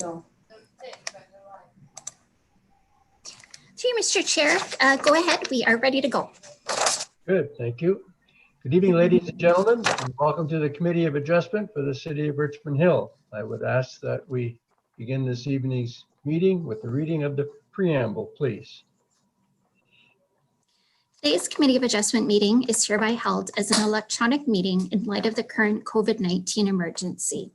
So. To you, Mr. Chair, go ahead. We are ready to go. Good, thank you. Good evening, ladies and gentlemen, and welcome to the Committee of Adjustment for the City of Richmond Hill. I would ask that we begin this evening's meeting with the reading of the preamble, please. Today's Committee of Adjustment meeting is hereby held as an electronic meeting in light of the current COVID-19 emergency.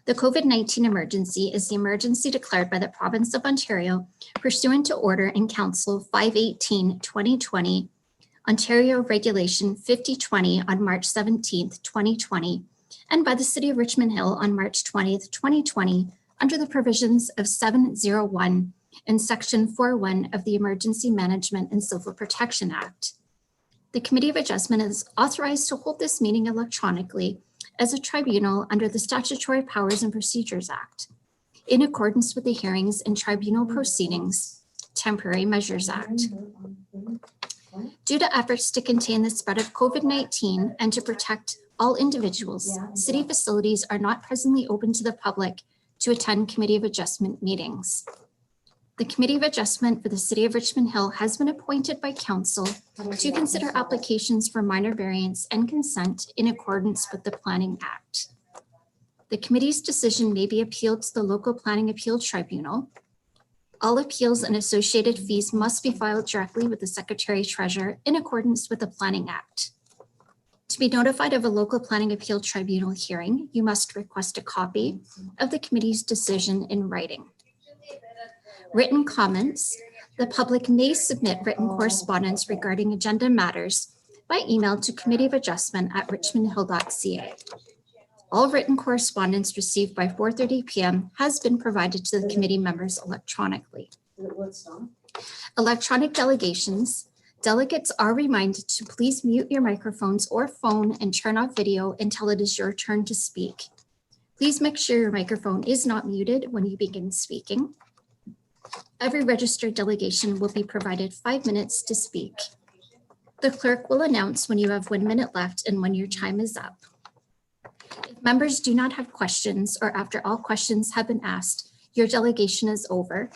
The COVID-19 emergency is the emergency declared by the Province of Ontario pursuant to Order in Council 518-2020, Ontario Regulation 5020 on March 17th, 2020, and by the City of Richmond Hill on March 20th, 2020, under the provisions of 701 and Section 41 of the Emergency Management and Civil Protection Act. The Committee of Adjustment is authorized to hold this meeting electronically as a tribunal under the Statutory Powers and Procedures Act, in accordance with the Hearings and Tribunal Proceedings Temporary Measures Act. Due to efforts to contain the spread of COVID-19 and to protect all individuals, city facilities are not presently open to the public to attend Committee of Adjustment meetings. The Committee of Adjustment for the City of Richmond Hill has been appointed by Council to consider applications for minor variance and consent in accordance with the Planning Act. The committee's decision may be appealed to the local planning appeal tribunal. All appeals and associated fees must be filed directly with the Secretary Treasurer in accordance with the Planning Act. To be notified of a local planning appeal tribunal hearing, you must request a copy of the committee's decision in writing. Written comments. The public may submit written correspondence regarding agenda matters by email to committeeofadjustment@richmondhill.ca. All written correspondence received by 4:30 p.m. has been provided to the committee members electronically. Electronic delegations. Delegates are reminded to please mute your microphones or phone and turn off video until it is your turn to speak. Please make sure your microphone is not muted when you begin speaking. Every registered delegation will be provided 5 minutes to speak. The clerk will announce when you have 1 minute left and when your time is up. If members do not have questions or after all questions have been asked, your delegation is over.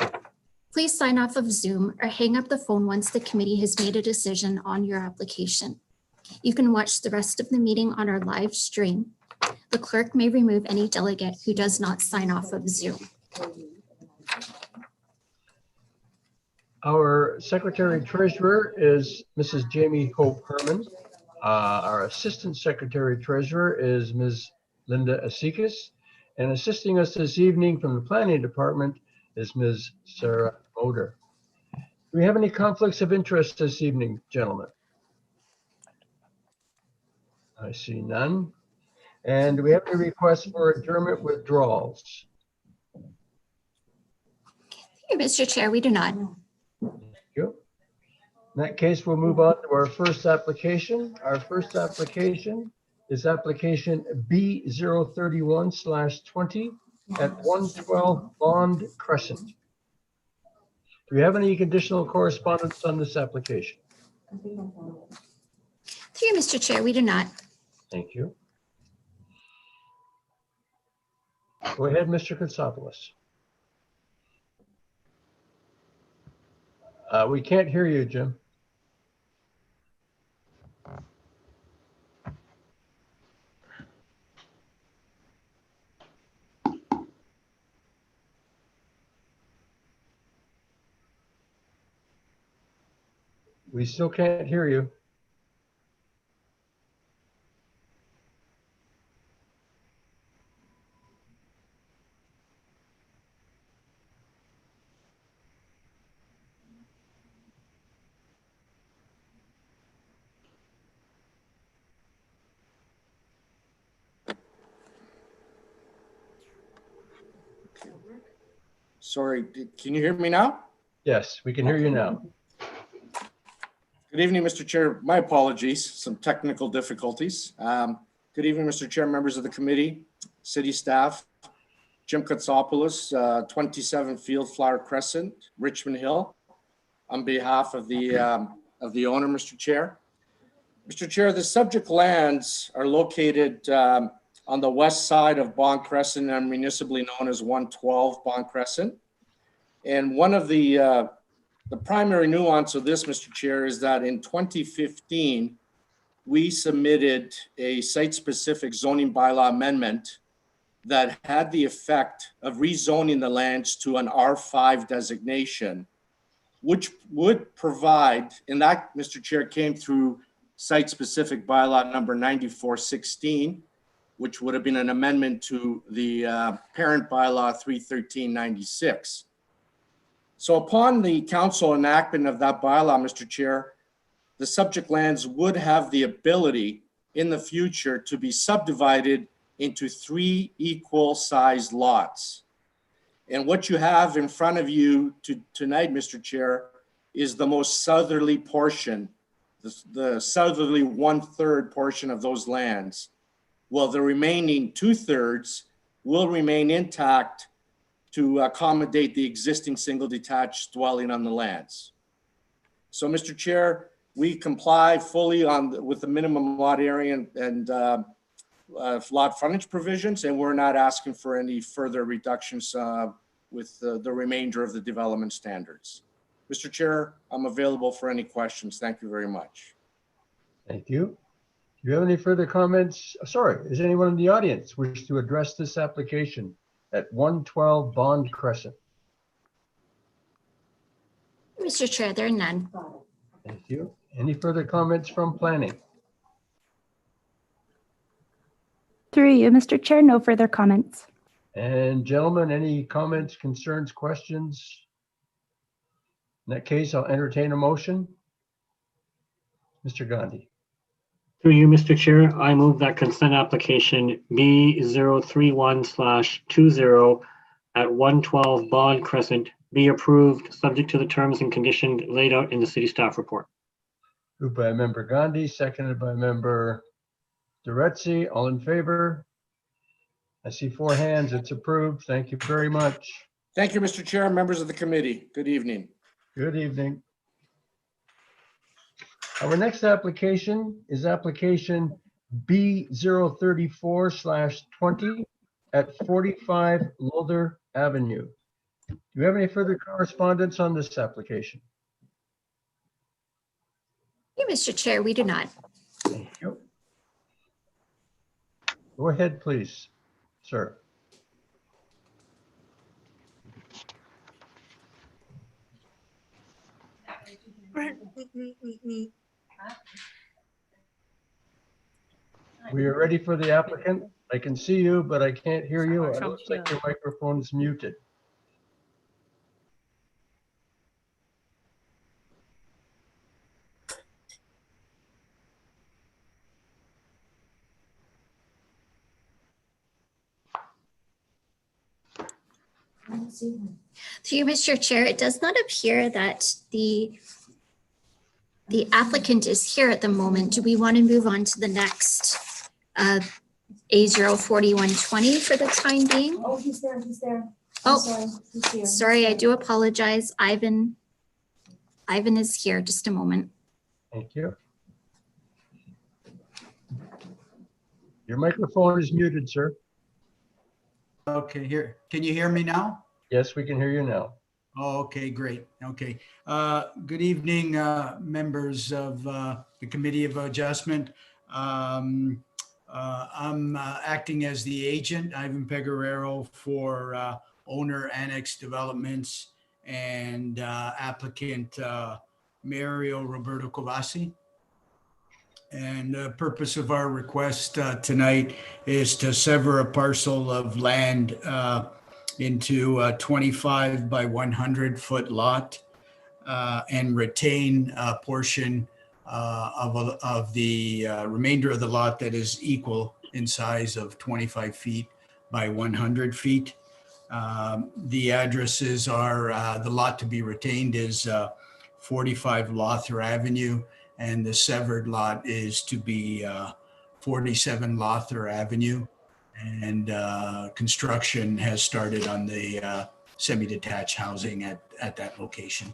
Please sign off of Zoom or hang up the phone once the committee has made a decision on your application. You can watch the rest of the meeting on our live stream. The clerk may remove any delegate who does not sign off of Zoom. Our Secretary Treasurer is Mrs. Jamie Hope Herman. Our Assistant Secretary Treasurer is Ms. Linda Asikas, and assisting us this evening from the Planning Department is Ms. Sarah Moder. Do we have any conflicts of interest this evening, gentlemen? I see none. And do we have any requests for adjournment withdrawals? Here, Mr. Chair, we do not. Thank you. In that case, we'll move on to our first application. Our first application is application B031/20 at 112 Bond Crescent. Do we have any additional correspondence on this application? Through you, Mr. Chair, we do not. Thank you. Go ahead, Mr. Kotsopoulos. We can't hear you, Jim. We still can't hear you. Sorry, can you hear me now? Yes, we can hear you now. Good evening, Mr. Chair. My apologies, some technical difficulties. Good evening, Mr. Chair, members of the committee, city staff, Jim Kotsopoulos, 27 Fieldflower Crescent, Richmond Hill, on behalf of the owner, Mr. Chair. Mr. Chair, the subject lands are located on the west side of Bond Crescent and municipally known as 112 Bond Crescent. And one of the primary nuance of this, Mr. Chair, is that in 2015, we submitted a site-specific zoning bylaw amendment that had the effect of rezoning the lands to an R5 designation, which would provide, and that, Mr. Chair, came through site-specific bylaw number 9416, which would have been an amendment to the parent bylaw 31396. So upon the council enactment of that bylaw, Mr. Chair, the subject lands would have the ability in the future to be subdivided into 3 equal sized lots. And what you have in front of you tonight, Mr. Chair, is the most southerly portion, the southerly 1/3 portion of those lands. Well, the remaining 2/3 will remain intact to accommodate the existing single detached dwelling on the lands. So, Mr. Chair, we comply fully with the minimum lot area and lot frontage provisions, and we're not asking for any further reductions with the remainder of the development standards. Mr. Chair, I'm available for any questions. Thank you very much. Thank you. Do you have any further comments? Sorry, is anyone in the audience wish to address this application at 112 Bond Crescent? Mr. Chair, there are none. Thank you. Any further comments from planning? Through you, Mr. Chair, no further comments. And gentlemen, any comments, concerns, questions? In that case, I'll entertain a motion. Mr. Gandhi. Through you, Mr. Chair, I move that consent application B031/20 at 112 Bond Crescent be approved, subject to the terms and conditions laid out in the city staff report. Moved by Member Gandhi, seconded by Member Duretzi. All in favor? I see 4 hands. It's approved. Thank you very much. Thank you, Mr. Chair, members of the committee. Good evening. Good evening. Our next application is application B034/20 at 45 Lowther Avenue. Do you have any further correspondence on this application? Hey, Mr. Chair, we do not. Thank you. Go ahead, please, sir. We are ready for the applicant. I can see you, but I can't hear you. It looks like your microphone is muted. To you, Mr. Chair, it does not appear that the applicant is here at the moment. Do we want to move on to the next A04120 for the time being? Oh, he's there, he's there. Oh, Sorry, he's here. sorry, I do apologize. Ivan is here. Just a moment. Thank you. Your microphone is muted, sir. Okay, here. Can you hear me now? Yes, we can hear you now. Oh, okay, great. Okay. Good evening, members of the Committee of Adjustment. I'm acting as the agent, Ivan Peguerero, for owner Annex Developments and applicant Mario Roberto Covasi. And the purpose of our request tonight is to sever a parcel of land into a 25 by 100 foot lot and retain a portion of the remainder of the lot that is equal in size of 25 feet by 100 feet. The addresses are, the lot to be retained is 45 Lowther Avenue, and the severed lot is to be 47 Lowther Avenue. And construction has started on the semi-detached housing at that location.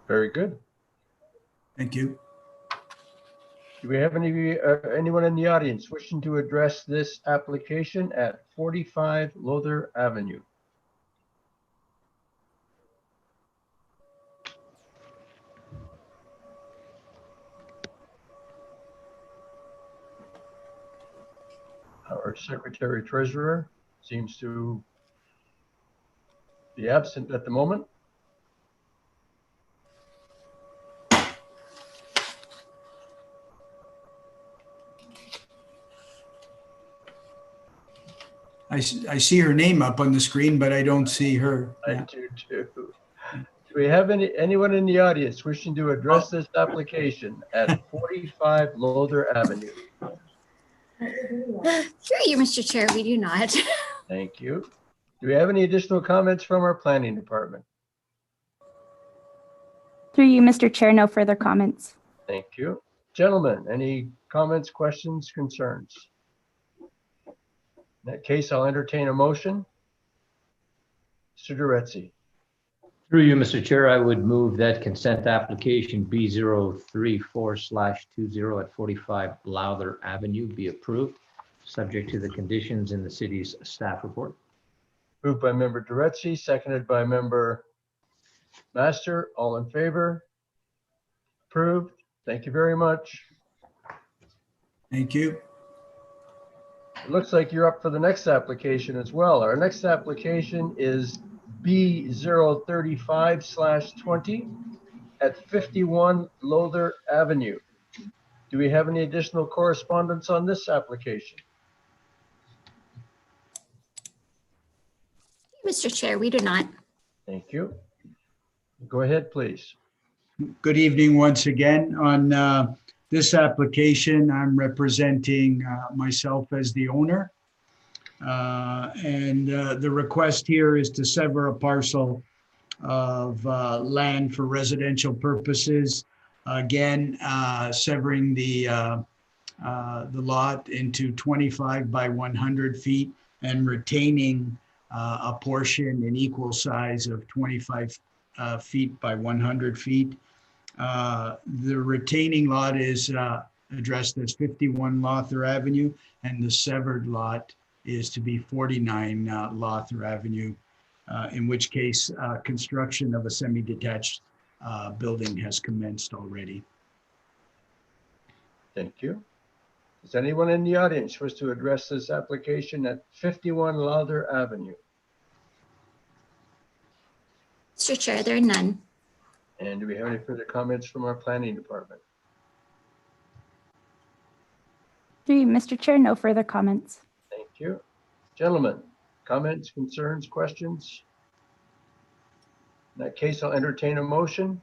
Very good. Thank you. Do we have anyone in the audience wishing to address this application at 45 Lother Avenue? Our secretary treasurer seems to be absent at the moment. I see her name up on the screen, but I don't see her. I Yeah. do too. Do we have anyone in the audience wishing to address this application at 45 Lother Avenue? Through you, Mr. Chair, we do not. Thank you. Do we have any additional comments from our planning department? Through you, Mr. Chair, no further comments. Thank you. Gentlemen, any comments, questions, concerns? In that case, I'll entertain a motion. Mr. Duretzi. Through you, Mr. Chair, I would move that consent application B034/20 at 45 Lowther Avenue be approved, subject to the conditions in the city's staff report. Moved by member Duretzi, seconded by member Master. All in favor? Approved. Thank you very much. Thank you. It looks like you're up for the next application as well. Our next application is B035/20 at 51 Lother Avenue. Do we have any additional correspondence on this application? Mr. Chair, we do not. Thank you. Go ahead, please. Good evening once again. On this application, I'm representing myself as the owner. And the request here is to sever a parcel of land for residential purposes. Again, severing the lot into 25 by 100 feet and retaining a portion in equal size of 25 feet by 100 feet. The retaining lot is addressed as 51 Lother Avenue, and the severed lot is to be 49 Lother Avenue, in which case construction of a semi-detached building has commenced already. Thank you. Does anyone in the audience wish to address this application at 51 Lother Avenue? Mr. Chair, there are none. And do we have any further comments from our planning department? Through you, Mr. Chair, no further comments. Thank you. Gentlemen, comments, concerns, questions? In that case, I'll entertain a motion.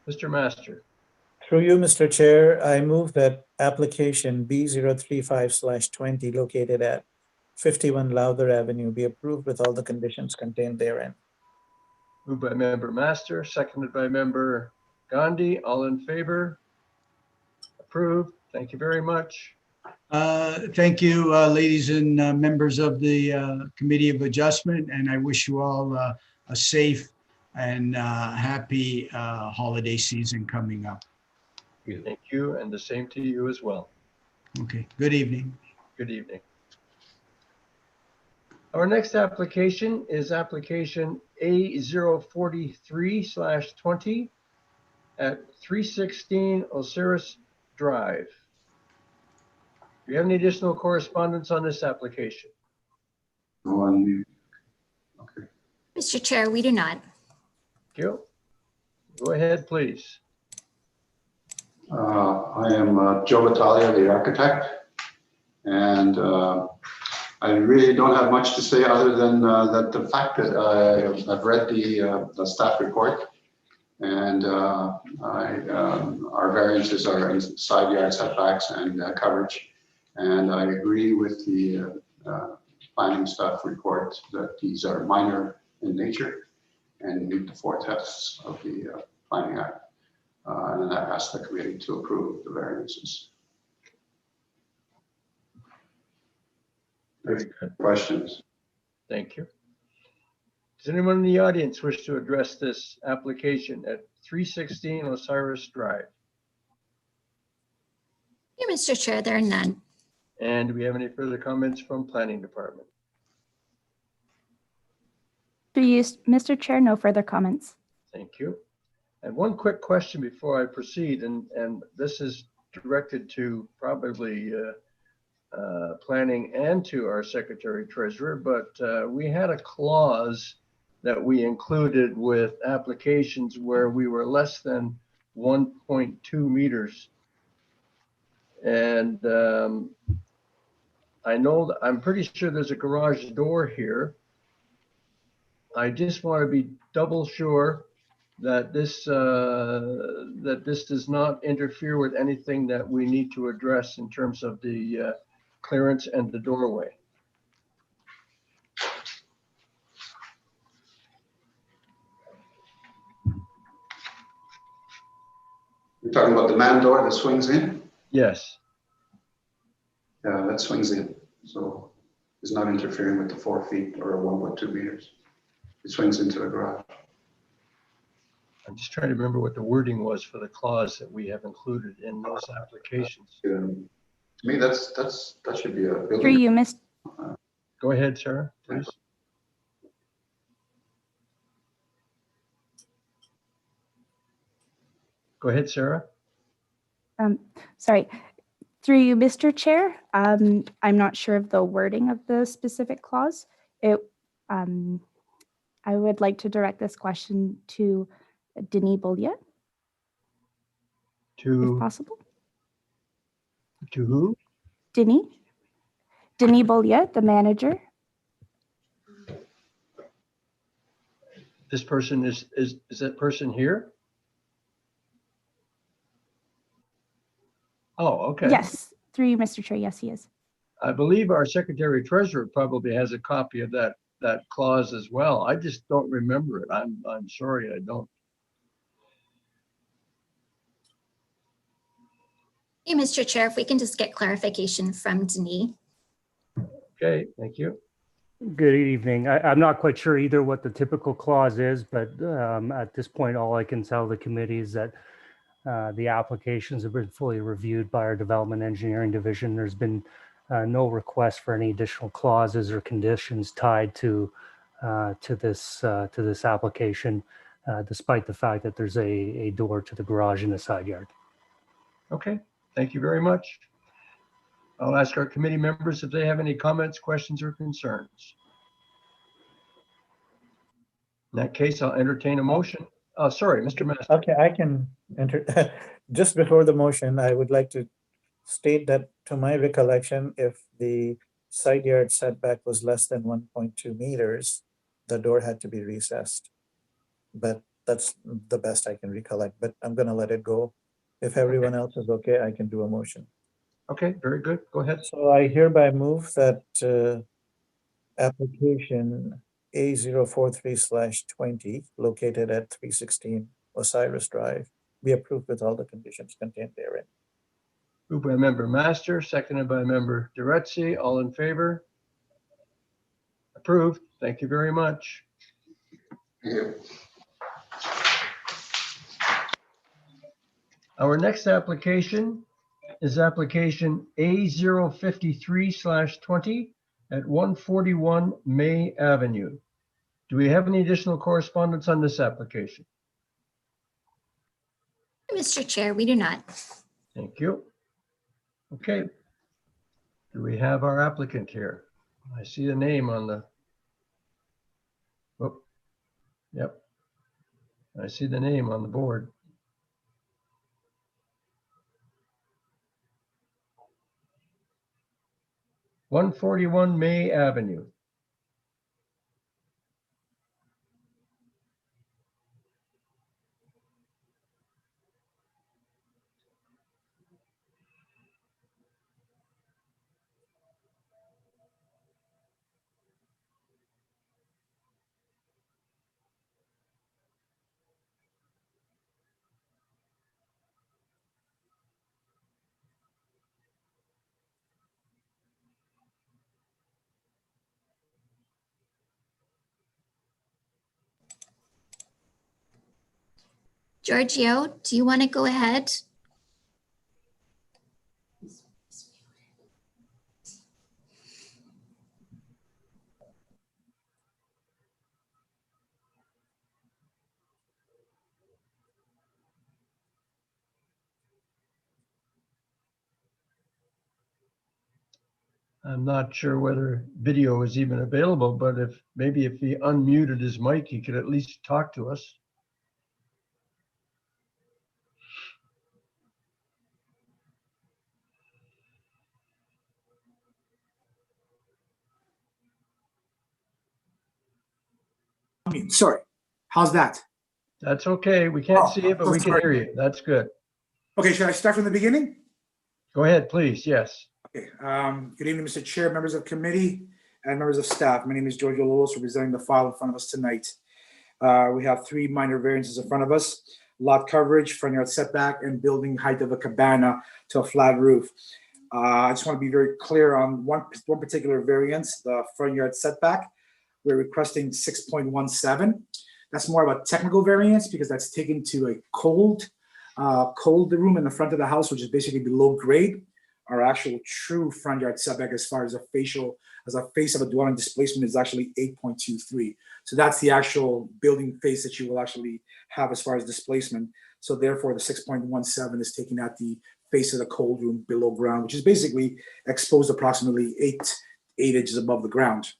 Mr. Master. Through you, Mr. Chair, I move that application B035/20 located at 51 Lowther Avenue be approved with all the conditions contained therein. Moved by member Master, seconded by member Gandhi. All in favor? Approved. Thank you very much. Thank you, ladies and members of the Committee of Adjustment, and I wish you all a safe and happy holiday season coming up. Thank you, and the same to you as well. Okay, good evening. Good evening. Our next application is application A043/20 at 316 Osiris Drive. Do you have any additional correspondence on this application? Okay. Mr. Chair, we do not. Thank you. Go ahead, please. I am Joe Italia, the architect, and I really don't have much to say other than that the fact that I've read the staff report, and our variances are in side yard setbacks and coverage, and I agree with the planning staff report that these are minor in nature and meet the 4 tests of the Planning Act. And I asked the committee to approve the variances. Very good. Questions? Thank you. Does anyone in the audience wish to address this application at 316 Osiris Drive? Yeah, Mr. Chair, there are none. And do we have any further comments from Planning Department? Through you, Mr. Chair, no further comments. Thank you. And one quick question before I proceed, and this is directed to probably planning and to our Secretary Treasurer, but we had a clause that we included with applications where we were less than 1.2 meters. And I know that I'm pretty sure there's a garage door here. I just want to be double sure that this does not interfere with anything that we need to address in terms of the clearance and the doorway. You're talking about the man door that swings in? Yes. Yeah, that swings in. So it's not interfering with the 4 feet or 1.2 meters. It swings into the garage. I'm just trying to remember what the wording was for the clause that we have included in those applications. To me, that should be a Through building. you, Mr. Go ahead, Sarah, please. Go ahead, Sarah. Sorry. Through you, Mr. Chair, I'm not sure of the wording of the specific clause. I would like to direct this question to Denis Beaulieu, if To possible. who? Denis Beaulieu, the manager. This person is that person here? Oh, okay. Yes, through you, Mr. Chair. Yes, he is. I believe our Secretary Treasurer probably has a copy of that clause as well. I just don't remember it. I'm sorry, I don't. Hey, Mr. Chair, if we can just get clarification from Denis. Okay, thank you. Good evening. I'm not quite sure either what the typical clause is, but at this point, all I can tell the committee is that the applications have been fully reviewed by our Development Engineering Division. There's been no request for any additional clauses or conditions tied to this application, despite the fact that there's a door to the garage in the side yard. Okay, thank you very much. I'll ask our committee members if they have any comments, questions, or concerns. In that case, I'll entertain a motion. Oh, sorry, Mr. Master. Okay, I can enter. Just before the motion, I would like to state that to my recollection, if the side yard setback was less than 1.2 meters, the door had to be recessed. But that's the best I can recollect, but I'm gonna let it go. If everyone else is okay, I can do a motion. Okay, very good. Go ahead. So I hereby move that application A043/20 located at 316 Osiris Drive be approved with all the conditions contained therein. Moved by Member Master, seconded by Member Duretzi. All in favor? Approved. Thank you very much. Thank you. Our next application is application A053/20 at 141 May Avenue. Do we have any additional correspondence on this application? Mr. Chair, we do not. Thank you. Okay. Do we have our applicant here? I see the name on the, oh, yep. I see the name on the board. "141 May Avenue." Giorgio, do you want to go ahead? I'm not sure whether video is even available, but maybe if he unmuted his mic, he could at least talk to us. Sorry, how's that? That's okay. We can't see it, but we can sorry. hear you. That's good. Okay, should I start from the beginning? Go ahead, please. Yes. Okay. Good evening, Mr. Chair, members of committee, and members of staff. My name is George Lewis, representing the file in front of us tonight. We have three minor variances in front of us: lot coverage, front yard setback, and building height of a cabana to a flat roof. I just want to be very clear on one particular variance, the front yard setback. We're requesting 6.17. That's more of a technical variance because that's taken to a cold room in the front of the house, which is basically below grade. Our actual true front yard setback as far as a face of a dwelling displacement is actually 8.23. So that's the actual building face that you will actually have as far as displacement. So therefore the 6.17 is taking at the face of the cold room below ground, which is basically exposed approximately eight inches above the ground.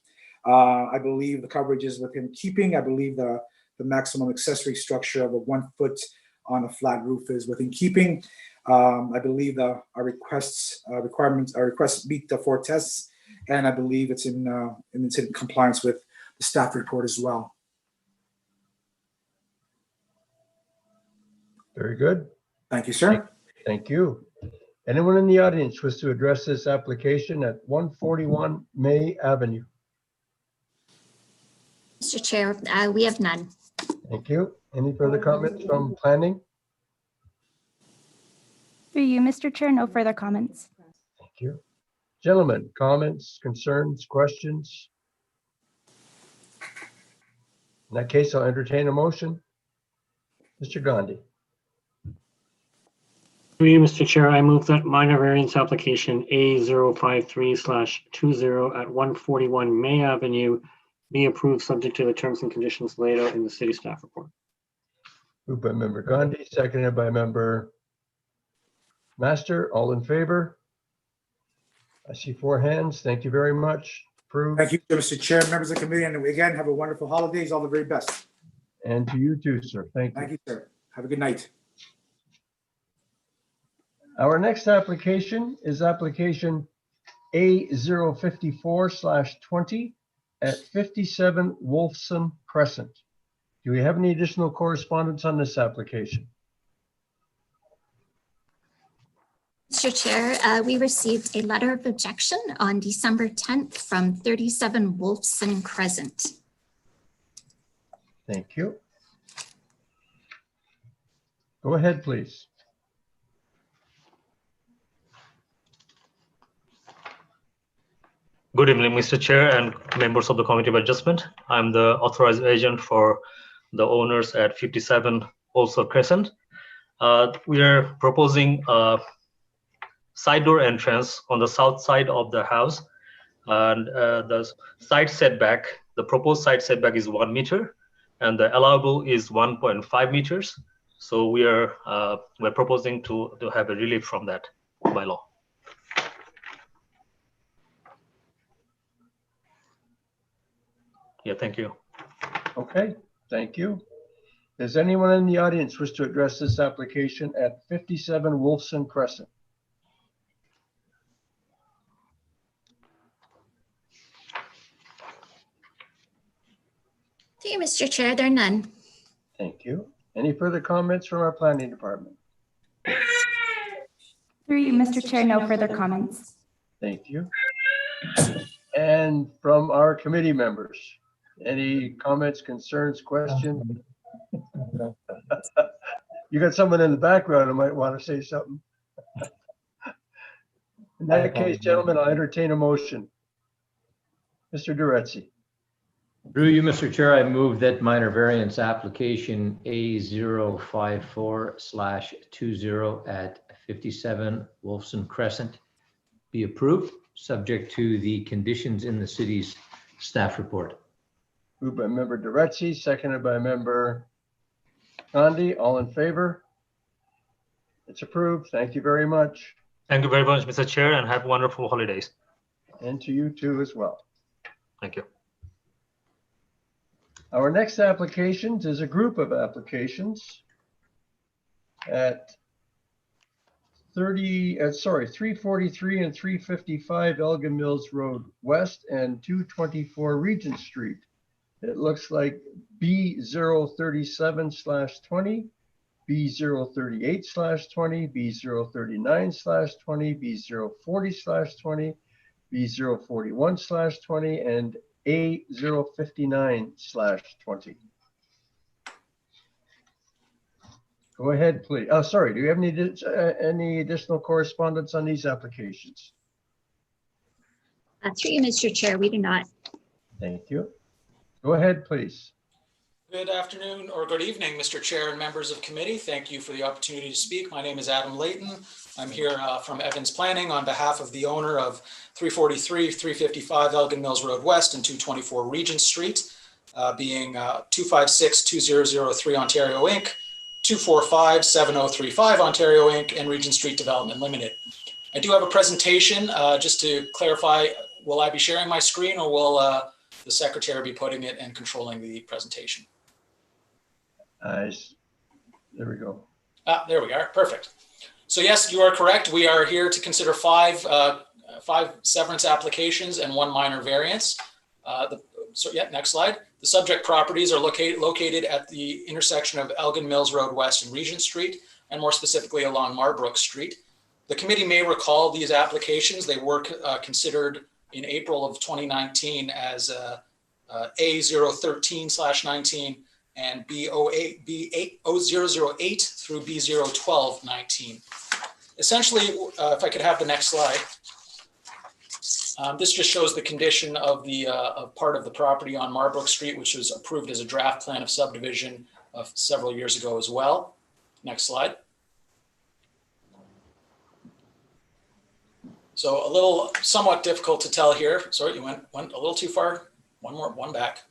I believe the coverage is within keeping. I believe the maximum accessory structure of a 1 foot on a flat roof is within keeping. I believe our requests meet the 4 tests, and I believe it's in compliance with the staff report as well. Very good. Thank you, sir. Thank you. Anyone in the audience wish to address this application at 141 May Avenue? Mr. Chair, we have none. Thank you. Any further comments from planning? Through you, Mr. Chair, no further comments. Thank you. Gentlemen, comments, concerns, questions? In that case, I'll entertain a motion. Mr. Gandhi. Through you, Mr. Chair, I move that minor variance application A053/20 at 141 May Avenue be approved subject to the terms and conditions laid out in the city staff report. Moved by member Gandhi, seconded by member Master. All in favor? I see 4 hands. Thank you very much. Approved. Thank you, Mr. Chair, members of the committee, and again, have a wonderful holidays. All the very best. And to you too, sir. Thank you. Thank you, sir. Have a good night. Our next application is application A054/20 at 57 Wolfson Crescent. Do we have any additional correspondence on this application? Mr. Chair, we received a letter of objection on December 10th from 37 Wolfson Crescent. Thank you. Go ahead, please. Good evening, Mr. Chair and members of the Committee of Adjustment. I'm the authorized agent for the owners at 57 Wolfson Crescent. We are proposing a side door entrance on the south side of the house, and the side setback, the proposed side setback is 1 meter, and the allowable is 1.5 meters. So we're proposing to have a relief from that by law. Yeah, thank you. Okay, thank you. Does anyone in the audience wish to address this application at 57 Wolfson Crescent? Okay, Mr. Chair, there are none. Thank you. Any further comments from our planning department? Through you, Mr. Chair, no further comments. Thank you. And from our committee members, any comments, concerns, questions? You got someone in the background who might want to say something. In that case, gentlemen, I'll entertain a motion. Mr. Duretzi. Through you, Mr. Chair, I move that minor variance application A054/20 at 57 Wolfson Crescent be approved, subject to the conditions in the city's staff report. Moved by member Duretzi, seconded by member Gandhi. All in favor? It's approved. Thank you very much. Thank you very much, Mr. Chair, and have wonderful holidays. And to you too as well. Thank you. Our next applications is a group of applications at 343 and 355 Elgin Mills Road West and 224 Regent Street. It looks like B037/20, B038/20, B039/20, B040/20, B041/20, and A059/20. Go ahead, please. Oh, sorry. Do you have any additional correspondence on these applications? Through you, Mr. Chair, we do not. Thank you. Go ahead, please. Good afternoon or good evening, Mr. Chair and members of committee. Thank you for the opportunity to speak. My name is Adam Layton. I'm here from Evans Planning on behalf of the owner of 343, 355 Elgin Mills Road West and 224 Regent Street, being 256-2003 Ontario Inc., 245-7035 Ontario Inc., and Regent Street Development Limited. I do have a presentation. Just to clarify, will I be sharing my screen or will the secretary be putting it and controlling the presentation? There we go. There we are. Perfect. So yes, you are correct. We are here to consider five severance applications and one minor variance. Next slide. The subject properties are located at the intersection of Elgin Mills Road West and Regent Street, and more specifically along Marbrook Street. The committee may recall these applications. They were considered in April of 2019 as A013/19 and B008 through B012/19. Essentially, if I could have the next slide. This just shows the condition of the part of the property on Marbrook Street, which was approved as a draft plan of subdivision several years ago as well. Next slide. So a little somewhat difficult to tell here. Sorry, you went a little too far. One back.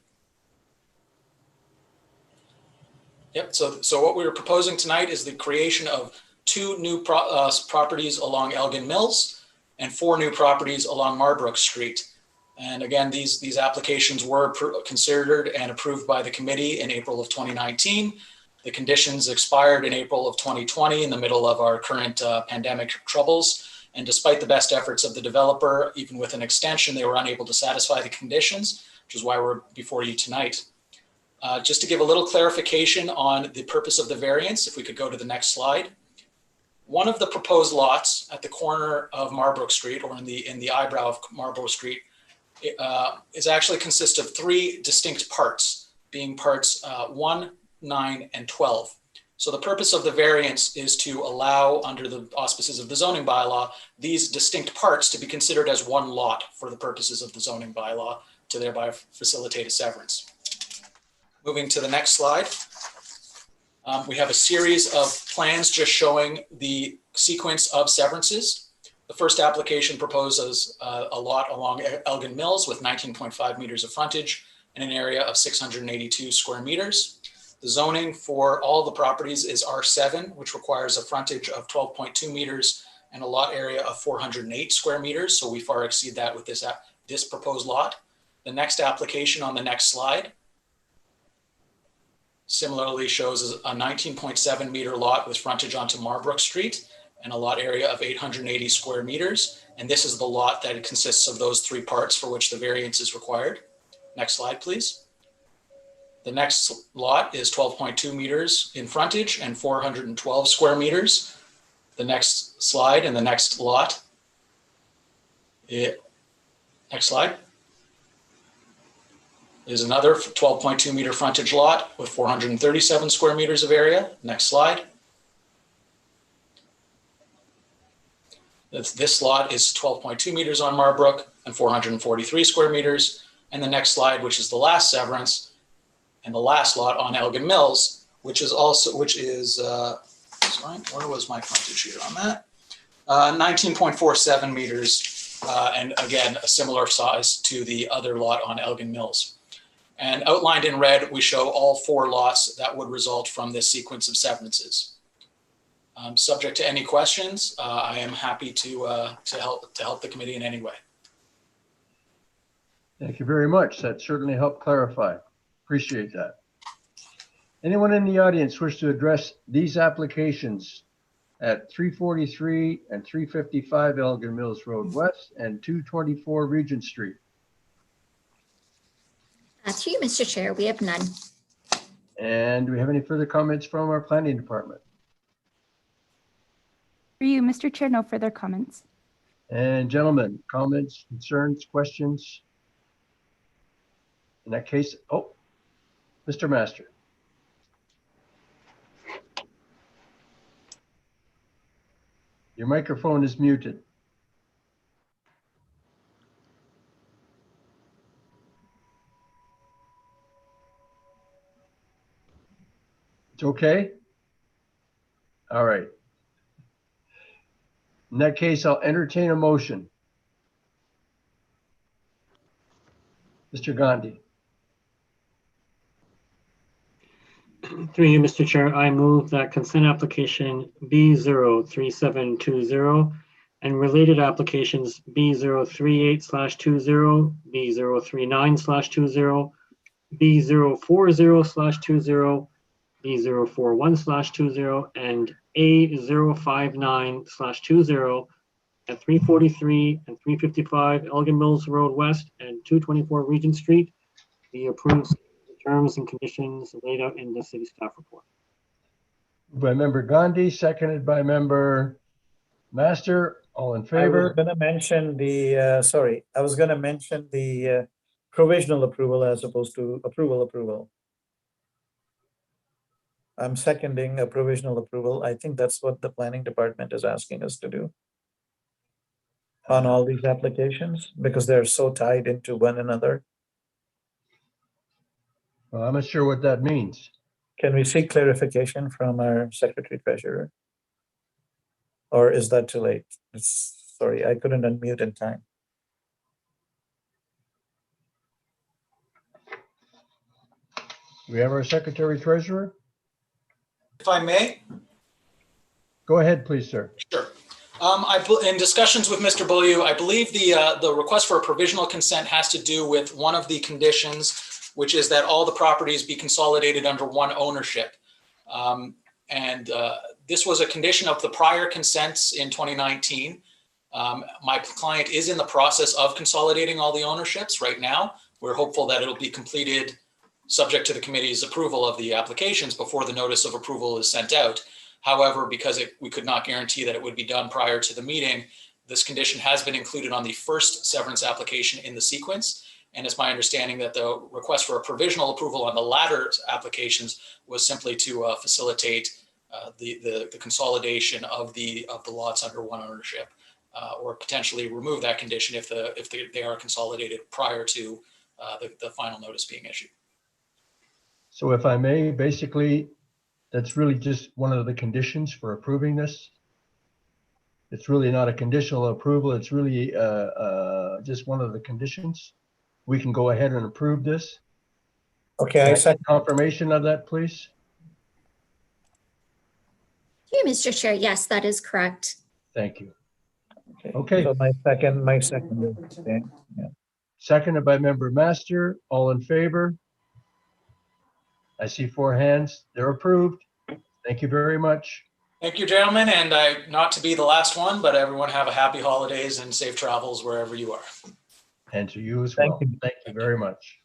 Yep, so what we're proposing tonight is the creation of 2 new properties along Elgin Mills and 4 new properties along Marbrook Street. And again, these applications were considered and approved by the committee in April of 2019. The conditions expired in April of 2020 in the middle of our current pandemic troubles. And despite the best efforts of the developer, even with an extension, they were unable to satisfy the conditions, which is why we're before you tonight. Just to give a little clarification on the purpose of the variance, if we could go to the next slide. One of the proposed lots at the corner of Marbrook Street, or in the eyebrow of Marbrook Street, is actually consists of 3 distinct parts, being parts 1, 9, and 12. So the purpose of the variance is to allow, under the auspices of the zoning bylaw, these distinct parts to be considered as one lot for the purposes of the zoning bylaw to thereby facilitate a severance. Moving to the next slide. We have a series of plans just showing the sequence of severances. The first application proposes a lot along Elgin Mills with 19.5 meters of frontage and an area of 682 square meters. The zoning for all the properties is R7, which requires a frontage of 12.2 meters and a lot area of 408 square meters. So we far exceed that with this proposed lot. The next application on the next slide similarly shows a 19.7 meter lot with frontage onto Marbrook Street and a lot area of 880 square meters. And this is the lot that consists of those 3 parts for which the variance is required. Next slide, please. The next lot is 12.2 meters in frontage and 412 square meters. The next slide and the next lot. Next slide. Is another 12.2 meter frontage lot with 437 square meters of area. Next slide. This lot is 12.2 meters on Marbrook and 443 square meters. And the next slide, which is the last severance and the last lot on Elgin Mills, which is, sorry, where was my frontage here on that? 19.47 meters. And again, a similar size to the other lot on Elgin Mills. And outlined in red, we show all 4 lots that would result from this sequence of severances. Subject to any questions, I am happy to help the committee in any way. Thank you very much. That certainly helped clarify. Appreciate that. Anyone in the audience wish to address these applications at 343 and 355 Elgin Mills Road West and 224 Regent Street? Through you, Mr. Chair, we have none. And do we have any further comments from our planning department? For you, Mr. Chair, no further comments. And gentlemen, comments, concerns, questions? In that case, oh, Mr. Master. Your microphone is muted. It's okay? All right. In that case, I'll entertain a motion. Mr. Gandhi. Through you, Mr. Chair, I move that consent application B03720 and related applications B038/20, B039/20, B040/20, B041/20, and A059/20 at 343 and 355 Elgin Mills Road West and 224 Regent Street be approved the terms and conditions laid out in the city staff report. By member Gandhi, seconded by member Master. All in I was favor? going to mention the provisional approval as opposed to approval. I'm seconding a provisional approval. I think that's what the planning department is asking us to do on all these applications because they're so tied into one another. Well, I'm not sure what that means. Can we seek clarification from our secretary treasurer? Or is that too late? Sorry, I couldn't unmute in time. We have our secretary treasurer. If I may. Go ahead, please, sir. Sure. In discussions with Mr. Beaulieu, I believe the request for a provisional consent has to do with one of the conditions, which is that all the properties be consolidated under one ownership. This was a condition of the prior consents in 2019. My client is in the process of consolidating all the ownerships right now. We're hopeful that it'll be completed subject to the committee's approval of the applications before the notice of approval is sent out. However, because we could not guarantee that it would be done prior to the meeting, this condition has been included on the first severance application in the sequence. And it's my understanding that the request for a provisional approval on the latter applications was simply to facilitate the consolidation of the lots under one ownership, or potentially remove that condition if they are consolidated prior to the final notice being issued. So if I may, basically, that's really just one of the conditions for approving this. It's really not a conditional approval. It's really just one of the conditions. We can go ahead and approve this. Okay, Can I I get second. confirmation of that, please. Through you, Mr. Chair, yes, that is correct. Thank you. Okay. So my second is okay. Yeah. Seconded by member Master. All in favor? I see 4 hands. They're approved. Thank you very much. Thank you, gentlemen. And not to be the last one, but everyone have a happy holidays and safe travels wherever you are. And to you as well. Thank you. Thank you very much.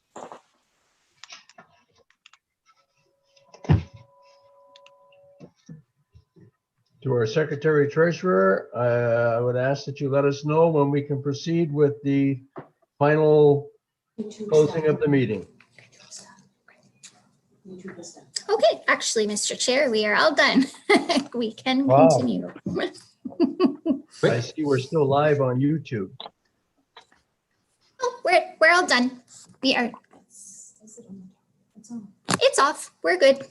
To our Secretary Treasurer, I would ask that you let us know when we can proceed with the final closing of the meeting. Okay, actually, Mr. Chair, we are all done. We can Wow. continue. I see we're still live on YouTube. Oh, we're all done. We are. It's off. We're good.